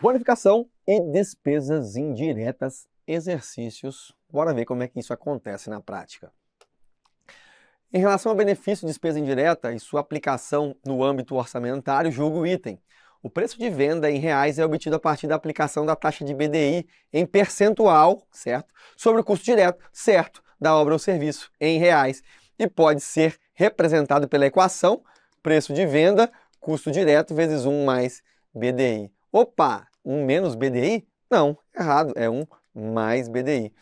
Bonificação e despesas indiretas, exercícios. Bora ver como é que isso acontece na prática. Em relação ao benefício de despesa indireta e sua aplicação no âmbito orçamentário, julgue o item. O preço de venda em reais é obtido a partir da aplicação da taxa de BDI em percentual, certo? Sobre o custo direto, certo, da obra ou serviço em reais. E pode ser representado pela equação preço de venda, custo direto vezes 1 mais BDI. Opa, 1 menos BDI? Não, errado, é 1 mais BDI.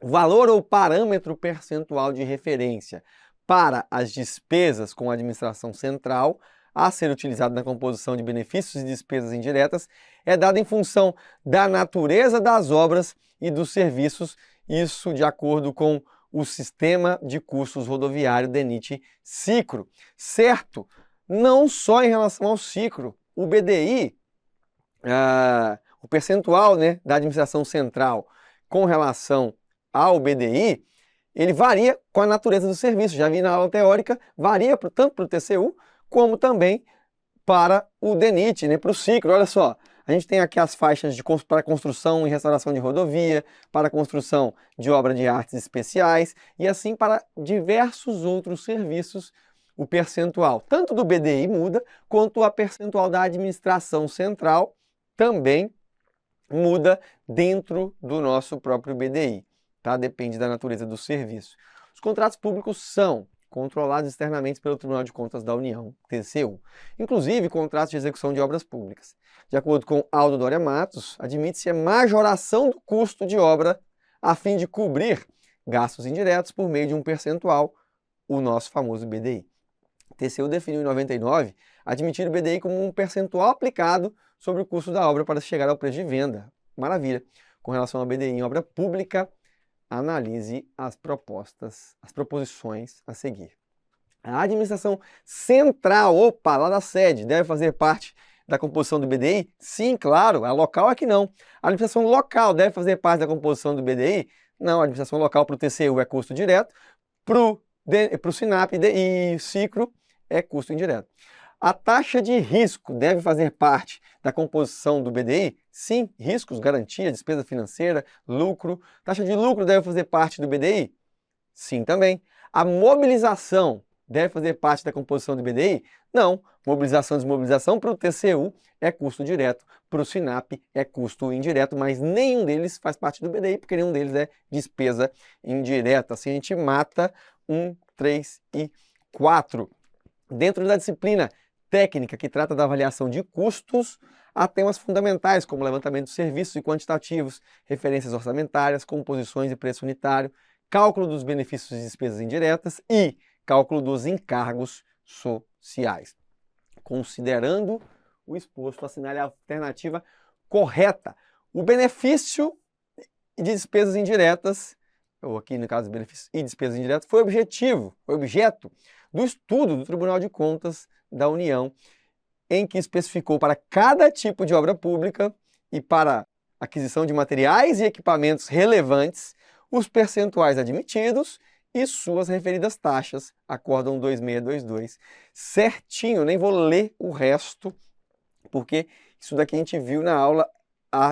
Valor ou parâmetro percentual de referência para as despesas com a administração central a ser utilizado na composição de benefícios e despesas indiretas é dado em função da natureza das obras e dos serviços, isso de acordo com o sistema de custos rodoviário DENIT-SICRO. Certo? Não só em relação ao SICRO, o BDI, o percentual, né, da administração central com relação ao BDI, ele varia com a natureza do serviço. Já vi na aula teórica, varia tanto para o TCU, como também para o DENIT, né, para o SICRO. Olha só, a gente tem aqui as faixas para construção e restauração de rodovia, para construção de obra de artes especiais, e assim para diversos outros serviços, o percentual tanto do BDI muda, quanto a percentual da administração central também muda dentro do nosso próprio BDI. Tá? Depende da natureza do serviço. Os contratos públicos são controlados externamente pelo Tribunal de Contas da União, TCU. Inclusive, contratos de execução de obras públicas. De acordo com Aldo Doria Matos, admite-se a majoração do custo de obra a fim de cobrir gastos indiretos por meio de um percentual, o nosso famoso BDI. TCU definiu em 99 admitir o BDI como um percentual aplicado sobre o custo da obra para chegar ao preço de venda. Maravilha! Com relação ao BDI em obra pública, analise as proposições a seguir. A administração central, lá da sede, deve fazer parte da composição do BDI? Sim, claro, a local aqui não. A administração local deve fazer parte da composição do BDI? Não, a administração local para o TCU é custo direto, para o SINAP e SICRO é custo indireto. A taxa de risco deve fazer parte da composição do BDI? Sim, riscos, garantia, despesa financeira, lucro. Taxa de lucro deve fazer parte do BDI? Sim, também. A mobilização deve fazer parte da composição do BDI? Não. Mobilização e desmobilização para o TCU é custo direto, para o SINAP é custo indireto, mas nenhum deles faz parte do BDI, porque nenhum deles é despesa indireta. Assim a gente mata 1, 3 e 4. Dentro da disciplina técnica que trata da avaliação de custos, há temas fundamentais como levantamento de serviços e quantitativos, referências orçamentárias, composições e preço unitário, cálculo dos benefícios e despesas indiretas e cálculo dos encargos sociais. Considerando o exposto, assinale a alternativa correta. O benefício de despesas indiretas, ou aqui no caso benefícios e despesas indiretas, foi objeto do estudo do Tribunal de Contas da União, em que especificou para cada tipo de obra pública e para aquisição de materiais e equipamentos relevantes os percentuais admitidos e suas referidas taxas, acórdão 2622. Certinho, nem vou ler o resto, porque isso daqui a gente viu na aula,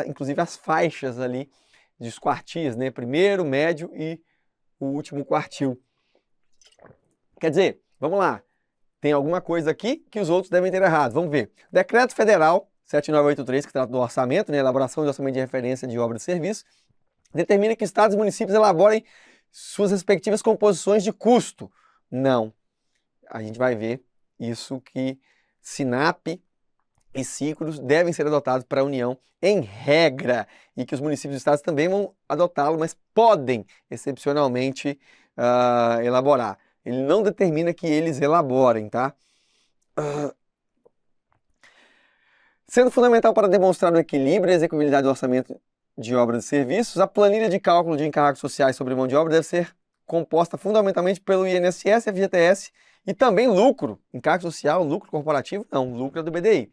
inclusive as faixas ali dos quartis, né? Primeiro, médio e o último quartil. Quer dizer, vamos lá. Tem alguma coisa aqui que os outros devem ter errado. Vamos ver. Decreto Federal 7983, que trata do orçamento, né, elaboração de orçamento de referência de obras e serviços, determina que estados e municípios elaborem suas respectivas composições de custo. Não. A gente vai ver isso que SINAP e SICROS devem ser adotados para a União em regra e que os municípios e estados também vão adotá-lo, mas podem, excepcionalmente, elaborar. Ele não determina que eles elaborem, tá? Sendo fundamental para demonstrar o equilíbrio e a execuibilidade do orçamento de obras e serviços, a planilha de cálculo de encargos sociais sobre mão de obra deve ser composta fundamentalmente pelo INSS, FGTS e também lucro. Encargo social, lucro corporativo, não, lucro é do BDI.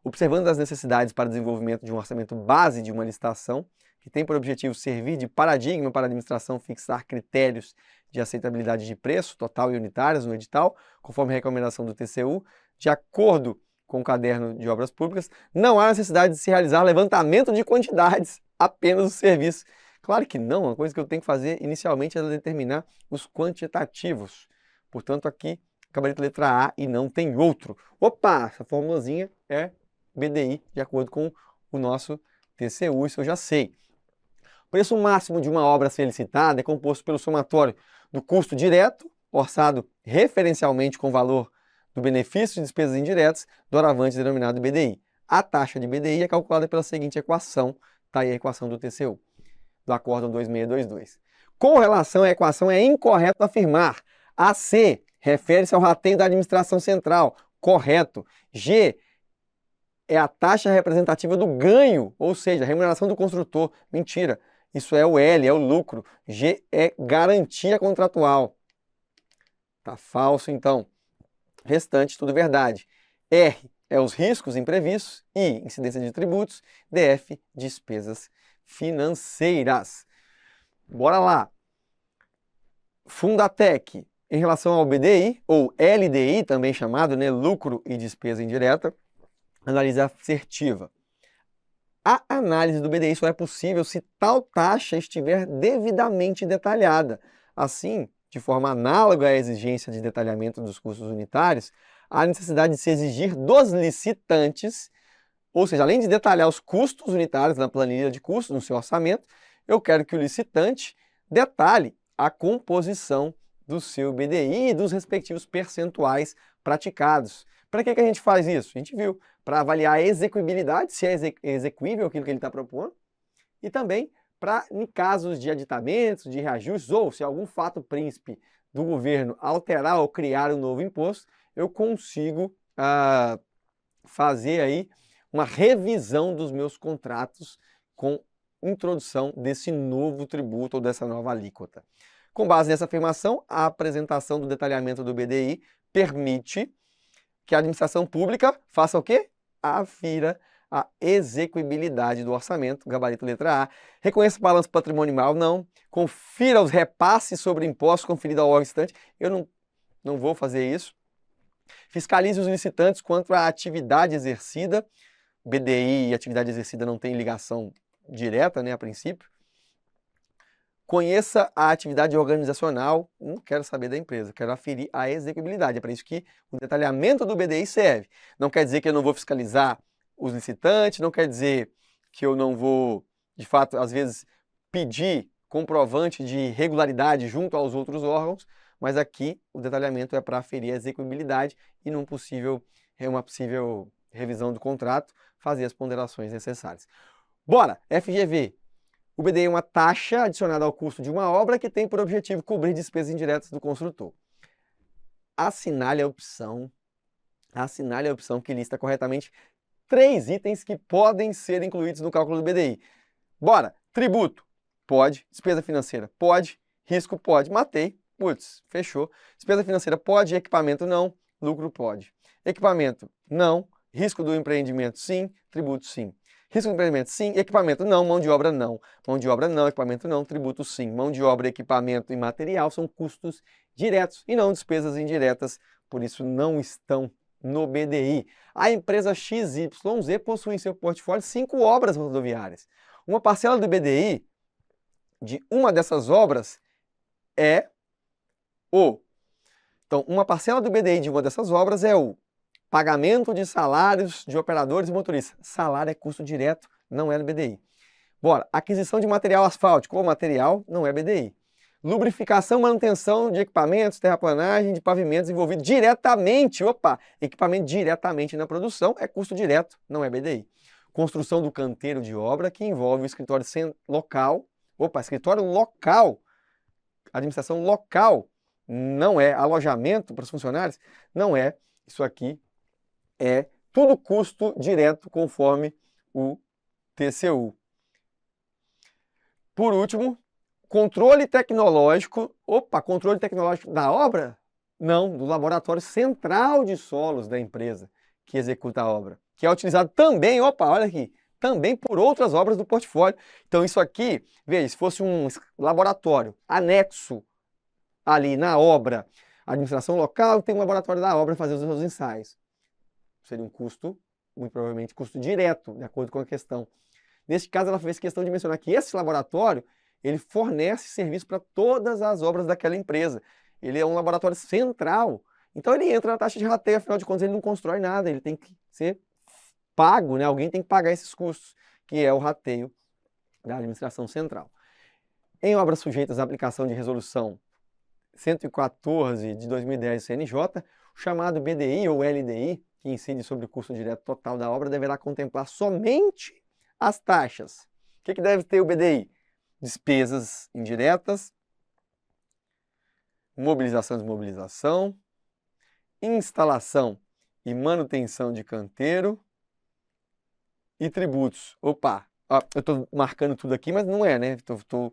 Observando as necessidades para desenvolvimento de um orçamento base de uma licitação, que tem por objetivo servir de paradigma para a administração fixar critérios de aceitabilidade de preço, total e unitários no edital, conforme a recomendação do TCU, de acordo com o caderno de obras públicas, não há necessidade de se realizar levantamento de quantidades, apenas o serviço. Claro que não, a coisa que eu tenho que fazer inicialmente é determinar os quantitativos. Portanto, aqui, gabarito letra A e não tem outro. Opa, essa formulazinha é BDI, de acordo com o nosso TCU, isso eu já sei. O preço máximo de uma obra a ser licitada é composto pelo somatório do custo direto, orçado referencialmente com o valor do benefício de despesas indiretas, doravante denominado BDI. A taxa de BDI é calculada pela seguinte equação, está aí a equação do TCU, do acórdão 2622. Com relação à equação, é incorreto afirmar. A C refere-se ao rateio da administração central, correto. G é a taxa representativa do ganho, ou seja, a remuneração do construtor, mentira. Isso é o L, é o lucro. G é garantia contratual. Tá falso, então. Restante, tudo verdade. R é os riscos imprevistos. I, incidência de tributos. DF, despesas financeiras. Bora lá. Fundatec, em relação ao BDI, ou LDI, também chamado, né, lucro e despesa indireta, análise assertiva. A análise do BDI só é possível se tal taxa estiver devidamente detalhada. Assim, de forma análoga à exigência de detalhamento dos custos unitários, há necessidade de se exigir dos licitantes, ou seja, além de detalhar os custos unitários na planilha de custos, no seu orçamento, eu quero que o licitante detalhe a composição do seu BDI e dos respectivos percentuais praticados. Para que a gente faz isso? A gente viu, para avaliar a execuibilidade, se é execuível aquilo que ele está propondo, e também para, em casos de aditamentos, de reajustes, ou se algum fato príncipe do governo alterar ou criar um novo imposto, eu consigo fazer aí uma revisão dos meus contratos com introdução desse novo tributo ou dessa nova alíquota. Com base nessa afirmação, a apresentação do detalhamento do BDI permite que a administração pública faça o quê? Afira a execuibilidade do orçamento, gabarito letra A. Reconheça o balanço patrimonial, não. Confira os repasses sobre impostos conferidos ao órgão licitante. Eu não vou fazer isso. Fiscalize os licitantes quanto à atividade exercida. BDI e atividade exercida não tem ligação direta, né, a princípio. Conheça a atividade organizacional, não quero saber da empresa, quero aferir a execuibilidade. É para isso que o detalhamento do BDI serve. Não quer dizer que eu não vou fiscalizar os licitantes, não quer dizer que eu não vou, de fato, às vezes, pedir comprovante de regularidade junto aos outros órgãos, mas aqui o detalhamento é para aferir a execuibilidade e uma possível revisão do contrato, fazer as ponderações necessárias. Bora, FGV. O BDI é uma taxa adicionada ao custo de uma obra que tem por objetivo cobrir despesas indiretas do construtor. Assinale a opção que lista corretamente 3 itens que podem ser incluídos no cálculo do BDI. Bora! Tributo, pode. Despesa financeira, pode. Risco, pode. Matei. Putz, fechou. Despesa financeira, pode. Equipamento, não. Lucro, pode. Equipamento, não. Risco do empreendimento, sim. Tributo, sim. Risco do empreendimento, sim. Equipamento, não. Mão de obra, não. Mão de obra, não. Equipamento, não. Tributo, sim. Mão de obra, equipamento e material são custos diretos e não despesas indiretas, por isso não estão no BDI. A empresa XYZ possui em seu portfólio 5 obras rodoviárias. Uma parcela do BDI de uma dessas obras é o... Então, uma parcela do BDI de uma dessas obras é o pagamento de salários de operadores e motoristas. Salário é custo direto, não é no BDI. Bora, aquisição de material asfáltico ou material não é BDI. Lubrificação, manutenção de equipamentos, terraplanagem de pavimentos envolvidos diretamente, equipamento diretamente na produção é custo direto, não é BDI. Construção do canteiro de obra que envolve o escritório local, escritório local, administração local, não é alojamento para os funcionários, não é, isso aqui é tudo custo direto conforme o TCU. Por último, controle tecnológico. Controle tecnológico da obra? Não, do laboratório central de solos da empresa que executa a obra. Que é utilizado também, olha aqui, também por outras obras do portfólio. Então isso aqui, veja, se fosse um laboratório anexo ali na obra, a administração local tem um laboratório da obra fazer os seus ensaios. seria um custo, muito provavelmente custo direto, de acordo com a questão. Neste caso, ela fez questão de mencionar que esse laboratório, ele fornece serviço para todas as obras daquela empresa. Ele é um laboratório central. Então ele entra na taxa de rateio, afinal de contas ele não constrói nada, ele tem que ser pago, né? Alguém tem que pagar esses custos, que é o rateio da administração central. Em obras sujeitas à aplicação de resolução 114 de 2010 CNJ, o chamado BDI ou LDI, que incide sobre o custo direto total da obra, deverá contemplar somente as taxas. O que deve ter o BDI? Despesas indiretas, mobilização e desmobilização, instalação e manutenção de canteiro e tributos. Opa, eu estou marcando tudo aqui, mas não é, né? Estou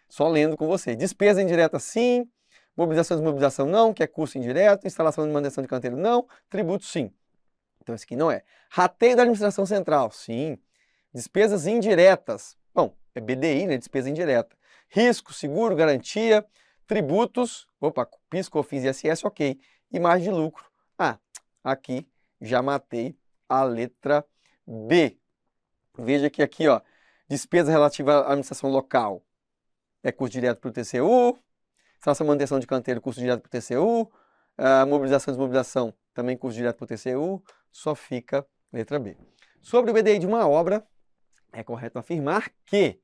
só lendo com você. Despesa indireta sim, mobilização e desmobilização não, que é custo indireto, instalação e manutenção de canteiro não, tributos sim. Então esse aqui não é. Rateio da administração central, sim. Despesas indiretas, bom, é BDI, né? Despesa indireta. Risco, seguro, garantia, tributos, opa, PIS, COFINS e ISS, ok. E margem de lucro. Aqui já matei a letra B. Veja que aqui, ó, despesa relativa à administração local é custo direto para o TCU, instalação e manutenção de canteiro, custo direto para o TCU, mobilização e desmobilização, também custo direto para o TCU, só fica letra B. Sobre o BDI de uma obra, é correto afirmar que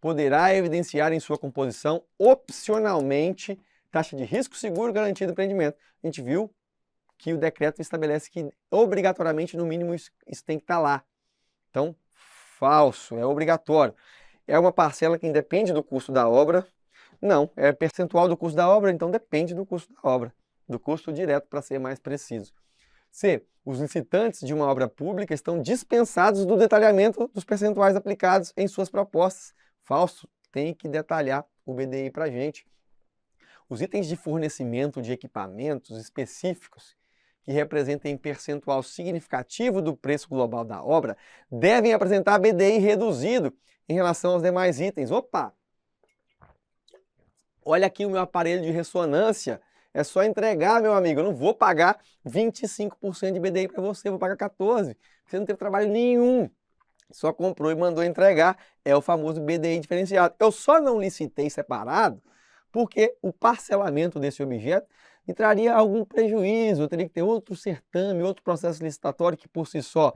poderá evidenciar em sua composição, opcionalmente, taxa de risco, seguro, garantia do empreendimento. A gente viu que o decreto estabelece que, obrigatoriamente, no mínimo, isso tem que estar lá. Então, falso, é obrigatório. É uma parcela que independe do custo da obra? Não, é percentual do custo da obra, então depende do custo da obra, do custo direto, para ser mais preciso. C. Os licitantes de uma obra pública estão dispensados do detalhamento dos percentuais aplicados em suas propostas. Falso, tem que detalhar o BDI para a gente. Os itens de fornecimento de equipamentos específicos que representem percentual significativo do preço global da obra devem apresentar BDI reduzido em relação aos demais itens. Opa! Olha aqui o meu aparelho de ressonância. É só entregar, meu amigo. Eu não vou pagar 25% de BDI para você, vou pagar 14%. Você não teve trabalho nenhum. Só comprou e mandou entregar. É o famoso BDI diferenciado. Eu só não licitei separado porque o parcelamento desse objeto me traria algum prejuízo. Eu teria que ter outro certame, outro processo licitatório que por si só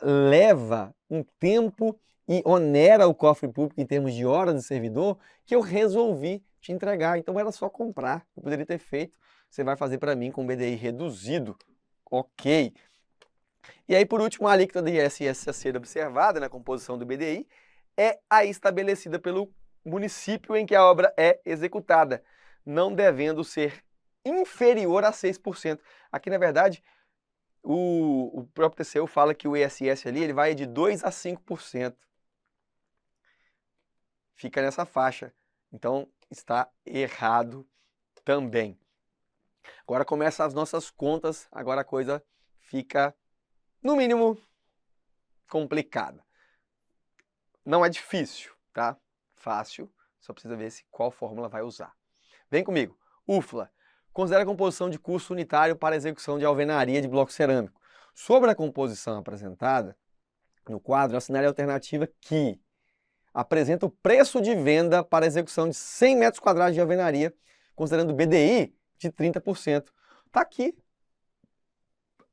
leva um tempo e onera o cofre público em termos de horas de servidor, que eu resolvi te entregar. Então era só comprar, eu poderia ter feito. Você vai fazer para mim com BDI reduzido, ok. E aí, por último, a alíquota de ISS a ser observada na composição do BDI é a estabelecida pelo município em que a obra é executada, não devendo ser inferior a 6%. Aqui, na verdade, o próprio TCU fala que o ISS ali ele vai de 2% a 5%. Fica nessa faixa. Então, está errado também. Agora começam as nossas contas, agora a coisa fica, no mínimo, complicada. Não é difícil, tá? Fácil, só precisa ver qual fórmula vai usar. Vem comigo. UFLA. Considera a composição de custo unitário para a execução de alvenaria de bloco cerâmico. Sobre a composição apresentada no quadro, assinale a alternativa que apresenta o preço de venda para a execução de 100 metros quadrados de alvenaria, considerando o BDI de 30%. Está aqui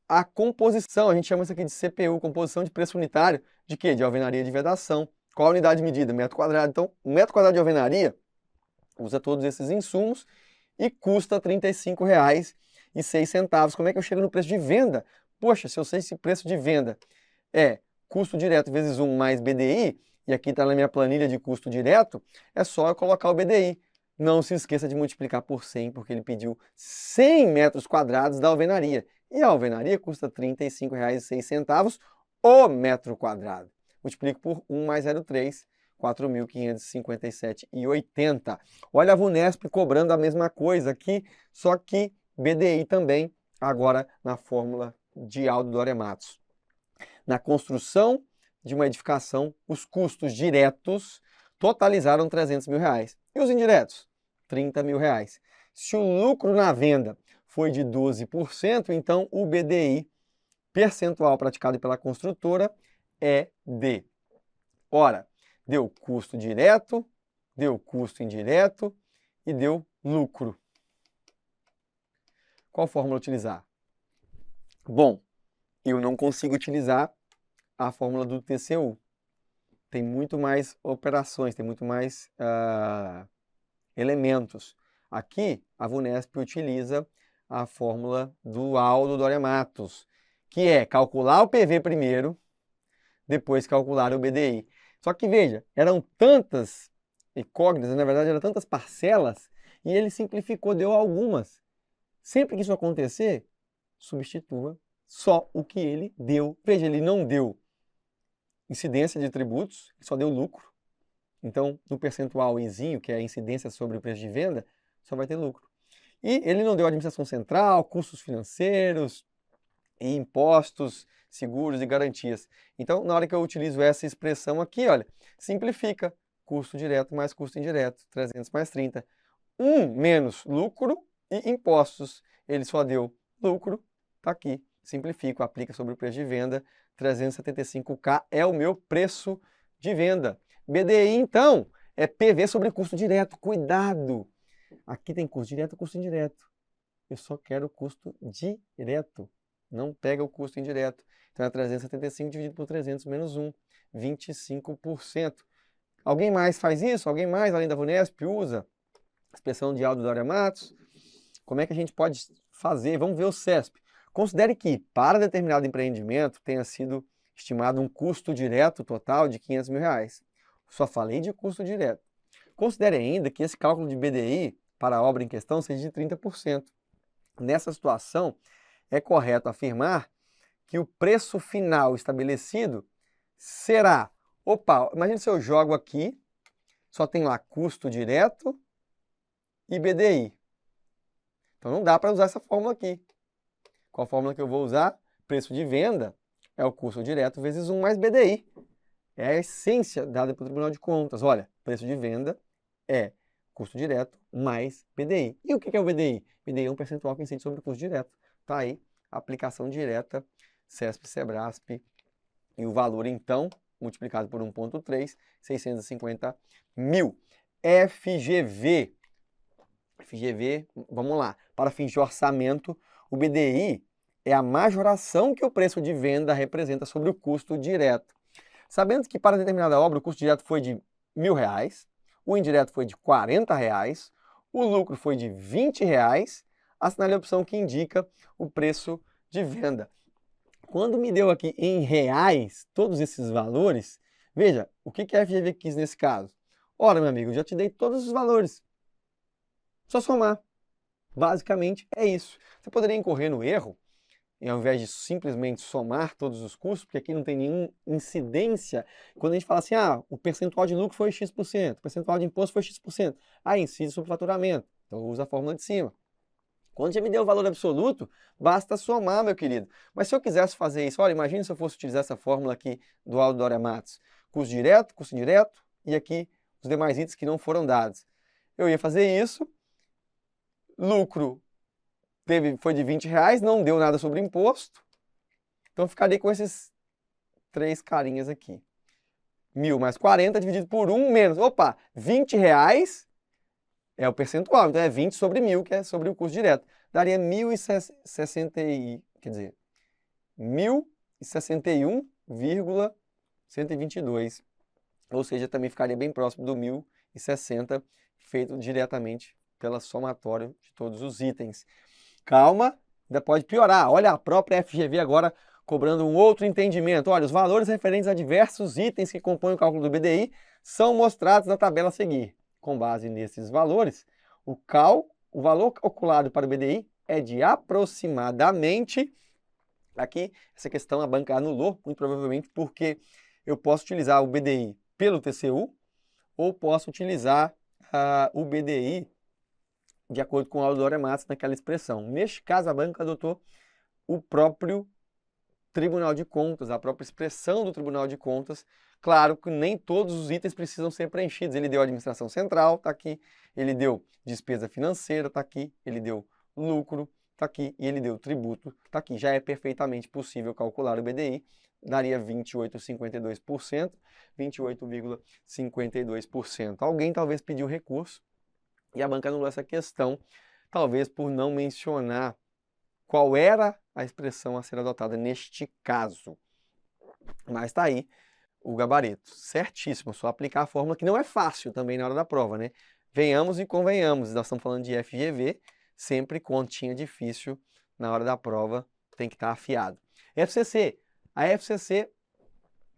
a composição, a gente chama isso aqui de CPU, composição de preço unitário, de quê? De alvenaria de vedação. Qual a unidade de medida? Metro quadrado. Então, um metro quadrado de alvenaria usa todos esses insumos e custa R$ 35,06. Como é que eu chego no preço de venda? Poxa, se eu sei se preço de venda é custo direto vezes 1 mais BDI, e aqui está na minha planilha de custo direto, é só eu colocar o BDI. Não se esqueça de multiplicar por 100, porque ele pediu 100 metros quadrados da alvenaria. E a alvenaria custa R$ 35,06 o metro quadrado. Multiplico por 1 mais 0,3, R$ 4.557,80. Olha a VUNESP cobrando a mesma coisa aqui, só que BDI também, agora na fórmula de Aldo Doria Matos. Na construção de uma edificação, os custos diretos totalizaram R$ 300 mil. E os indiretos? R$ 30 mil. Se o lucro na venda foi de 12%, então o BDI percentual praticado pela construtora é de. Ora, deu custo direto, deu custo indireto e deu lucro. Qual fórmula utilizar? Bom, eu não consigo utilizar a fórmula do TCU. Tem muito mais operações, tem muito mais elementos. Aqui, a VUNESP utiliza a fórmula do Aldo Doria Matos, que é calcular o PV primeiro, depois calcular o BDI. Só que veja, eram tantas incógnitas, na verdade eram tantas parcelas, e ele simplificou, deu algumas. Sempre que isso acontecer, substitua só o que ele deu. Veja, ele não deu incidência de tributos, só deu lucro. Então, no percentual izinho, que é a incidência sobre o preço de venda, só vai ter lucro. E ele não deu administração central, custos financeiros, e impostos, seguros e garantias. Então, na hora que eu utilizo essa expressão aqui, olha, simplifica. Custo direto mais custo indireto, 300 mais 30. 1 menos lucro e impostos. Ele só deu lucro, tá aqui. Simplifico, aplica sobre o preço de venda. 375K é o meu preço de venda. BDI, então, é PV sobre custo direto. Cuidado! Aqui tem custo direto e custo indireto. Eu só quero o custo direto. Não pega o custo indireto. Então é 375 dividido por 300 menos 1, 25%. Alguém mais faz isso? Alguém mais, além da VUNESP, usa a expressão de Aldo Doria Matos? Como é que a gente pode fazer? Vamos ver o CESP. Considere que, para determinado empreendimento, tenha sido estimado um custo direto total de R$500 mil. Só falei de custo direto. Considere ainda que esse cálculo de BDI para a obra em questão seja de 30%. Nessa situação, é correto afirmar que o preço final estabelecido será... Opa, imagina se eu jogo aqui, só tem lá custo direto e BDI. Então não dá para usar essa fórmula aqui. Qual fórmula que eu vou usar? Preço de venda é o custo direto vezes 1 mais BDI. É a essência dada pelo Tribunal de Contas. Olha, preço de venda é custo direto mais BDI. E o que é o BDI? BDI é um percentual que incide sobre o custo direto. Está aí, aplicação direta, CESP, SEBRASP. E o valor, então, multiplicado por 1,3, 650 mil. FGV. FGV, vamos lá. Para fins de orçamento, o BDI é a majoração que o preço de venda representa sobre o custo direto. Sabendo que para determinada obra o custo direto foi de R$1.000, o indireto foi de R$40, o lucro foi de R$20, assinale a opção que indica o preço de venda. Quando me deu aqui em reais todos esses valores, veja, o que a FGV quis nesse caso? Ora, meu amigo, eu já te dei todos os valores. Só somar. Basicamente é isso. Você poderia incorrer no erro, ao invés de simplesmente somar todos os custos, porque aqui não tem nenhuma incidência, quando a gente fala assim, o percentual de lucro foi X%, o percentual de imposto foi X%, incide sobre o faturamento. Então usa a fórmula de cima. Quando já me deu o valor absoluto, basta somar, meu querido. Mas se eu quisesse fazer isso, olha, imagine se eu fosse utilizar essa fórmula aqui do Aldo Doria Matos. Custo direto, custo indireto e aqui os demais itens que não foram dados. Eu ia fazer isso, lucro foi de R$20, não deu nada sobre imposto. Então eu ficaria com esses três carinhas aqui. 1.000 mais 40 dividido por 1 menos, opa, R$20 é o percentual, então é 20 sobre 1.000, que é sobre o custo direto. Daria 1.060, quer dizer, 1.061,122. Ou seja, também ficaria bem próximo do 1.060, feito diretamente pela somatória de todos os itens. Calma, ainda pode piorar. Olha a própria FGV agora cobrando um outro entendimento. Olha, os valores referentes a diversos itens que compõem o cálculo do BDI são mostrados na tabela a seguir. Com base nesses valores, o valor calculado para o BDI é de aproximadamente, aqui essa questão a banca anulou, muito provavelmente porque eu posso utilizar o BDI pelo TCU ou posso utilizar o BDI de acordo com o Aldo Doria Matos naquela expressão. Neste caso, a banca adotou o próprio Tribunal de Contas, a própria expressão do Tribunal de Contas. Claro que nem todos os itens precisam ser preenchidos. Ele deu administração central, está aqui. Ele deu despesa financeira, está aqui. Ele deu lucro, está aqui, e ele deu tributo, está aqui. Já é perfeitamente possível calcular o BDI, daria 28,52%, 28,52%. Alguém talvez pediu recurso e a banca anulou essa questão, talvez por não mencionar qual era a expressão a ser adotada neste caso. Mas está aí o gabarito, certíssimo, só aplicar a fórmula, que não é fácil também na hora da prova, né? Venhamos e convenhamos, nós estamos falando de FGV, sempre continha difícil na hora da prova, tem que estar afiado. FCC, a FCC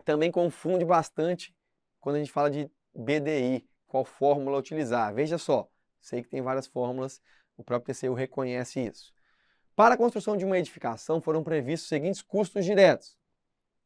também confunde bastante quando a gente fala de BDI, qual fórmula utilizar. Veja só, sei que tem várias fórmulas, o próprio TCU reconhece isso. Para a construção de uma edificação foram previstos os seguintes custos diretos: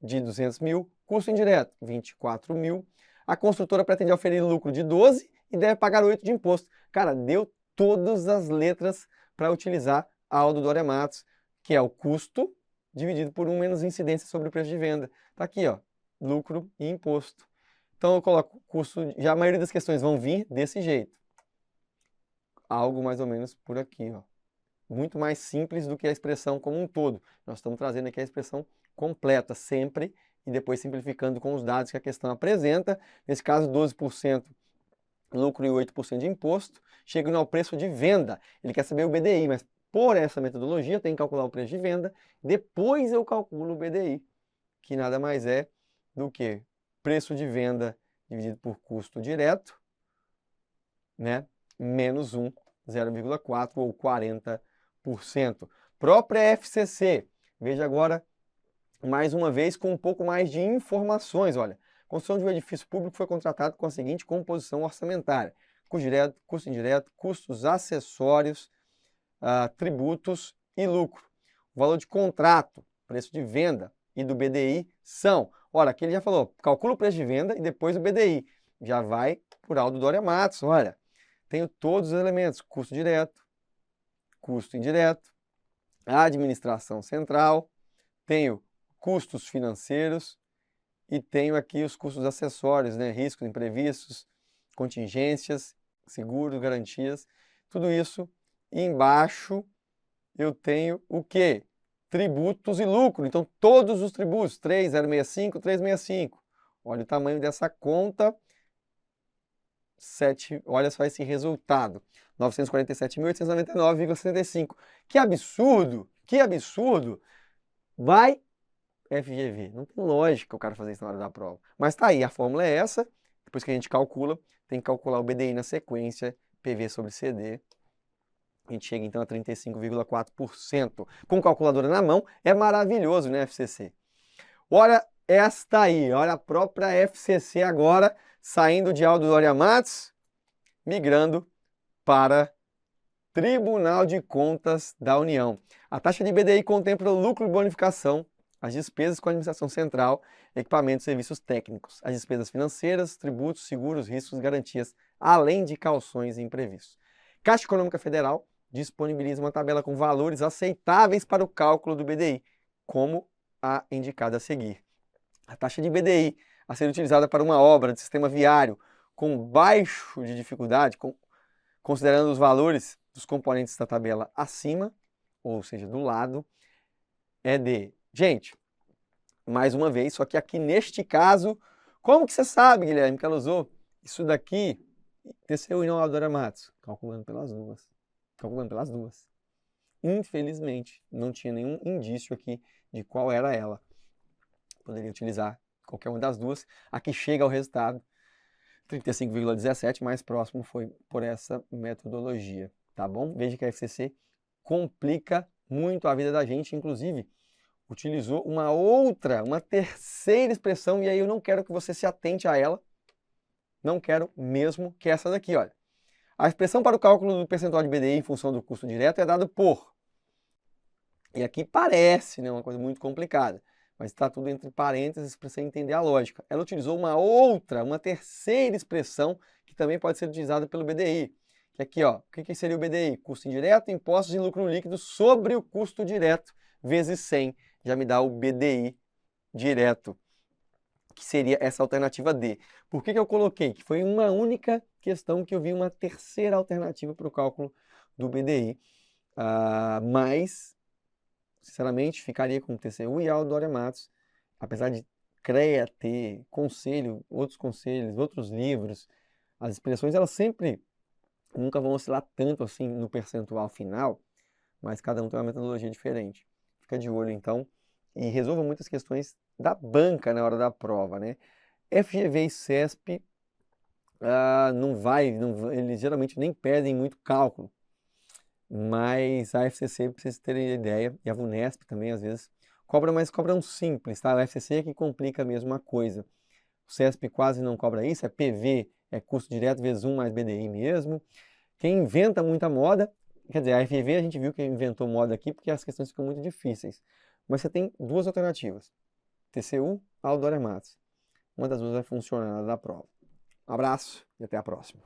de 200 mil, custo indireto 24 mil. A construtora pretende oferir lucro de 12 e deve pagar 8 de imposto. Cara, deu todas as letras para utilizar a Aldo Doria Matos, que é o custo dividido por 1 menos incidência sobre o preço de venda. Tá aqui, ó, lucro e imposto. Então eu coloco custo, já a maioria das questões vão vir desse jeito. Algo mais ou menos por aqui, ó. Muito mais simples do que a expressão como um todo. Nós estamos trazendo aqui a expressão completa sempre e depois simplificando com os dados que a questão apresenta. Nesse caso, 12% lucro e 8% de imposto, chegando ao preço de venda. Ele quer saber o BDI, mas por essa metodologia tem que calcular o preço de venda, depois eu calculo o BDI, que nada mais é do que preço de venda dividido por custo direto, né, menos 1, 0,4 ou 40%. Própria FCC, veja agora, mais uma vez, com um pouco mais de informações. Olha, a construção de um edifício público foi contratado com a seguinte composição orçamentária: custo direto, custo indireto, custos acessórios, tributos e lucro. O valor de contrato, preço de venda e do BDI são... Olha, aqui ele já falou, calcula o preço de venda e depois o BDI. Já vai por Aldo Doria Matos, olha. Tenho todos os elementos: custo direto, custo indireto, administração central, tenho custos financeiros e tenho aqui os custos acessórios, né? Riscos imprevistos, contingências, seguros, garantias, tudo isso. E embaixo eu tenho o quê? Tributos e lucro. Então todos os tributos, 3,065, 365. Olha o tamanho dessa conta. Olha só esse resultado, 947.899,65. Que absurdo! Que absurdo! Vai FGV. Não tem lógica o cara fazer isso na hora da prova. Mas tá aí, a fórmula é essa. Depois que a gente calcula, tem que calcular o BDI na sequência, PV sobre CD. A gente chega então a 35,4%. Com calculadora na mão, é maravilhoso, né, FCC? Olha esta aí, olha a própria FCC agora, saindo de Aldo Doria Matos, migrando para Tribunal de Contas da União. A taxa de BDI contempla o lucro e bonificação, as despesas com a administração central, equipamentos e serviços técnicos, as despesas financeiras, tributos, seguros, riscos, garantias, além de calções e imprevistos. Caixa Econômica Federal disponibiliza uma tabela com valores aceitáveis para o cálculo do BDI, como a indicada a seguir. A taxa de BDI a ser utilizada para uma obra de sistema viário com baixo de dificuldade, considerando os valores dos componentes da tabela acima, ou seja, do lado, é de... Gente, mais uma vez, só que aqui neste caso, como que você sabe, Guilherme, que ela usou isso daqui, TCU e não Aldo Doria Matos? Calculando pelas duas. Calculando pelas duas. Infelizmente, não tinha nenhum indício aqui de qual era ela. Poderia utilizar qualquer uma das duas. Aqui chega ao resultado 35,17, mais próximo foi por essa metodologia, tá bom? Veja que a FCC complica muito a vida da gente, inclusive utilizou uma terceira expressão, e aí eu não quero que você se atente a ela, não quero mesmo, que é essa daqui, olha. A expressão para o cálculo do percentual de BDI em função do custo direto é dado por... E aqui parece, né, uma coisa muito complicada, mas está tudo entre parênteses para você entender a lógica. Ela utilizou uma terceira expressão que também pode ser utilizada pelo BDI. Que aqui, ó, o que seria o BDI? Custo indireto, impostos e lucro líquido sobre o custo direto, vezes 100. Já me dá o BDI direto, que seria essa alternativa D. Por que eu coloquei? Que foi uma única questão que eu vi uma terceira alternativa para o cálculo do BDI. Mas, sinceramente, ficaria com o TCU e Aldo Dória Matos, apesar de CREA ter conselho, outros livros, as expressões, elas sempre nunca vão oscilar tanto assim no percentual final, mas cada um tem uma metodologia diferente. Fica de olho, então, e resolva muitas questões da banca na hora da prova, né? FGV e CESP eles geralmente nem pedem muito cálculo, mas a FCC, pra vocês terem ideia, e a VUNESP também às vezes cobra, mas cobra um simples, tá? A FCC é que complica mesmo a coisa. O CESP quase não cobra isso, é PV, é custo direto vezes 1 mais BDI mesmo. Quem inventa muita moda, quer dizer, a FGV a gente viu que inventou moda aqui porque as questões ficam muito difíceis. Mas você tem duas alternativas, TCU, Aldo Dória Matos. Uma das duas vai funcionar na prova. Um abraço e até a próxima.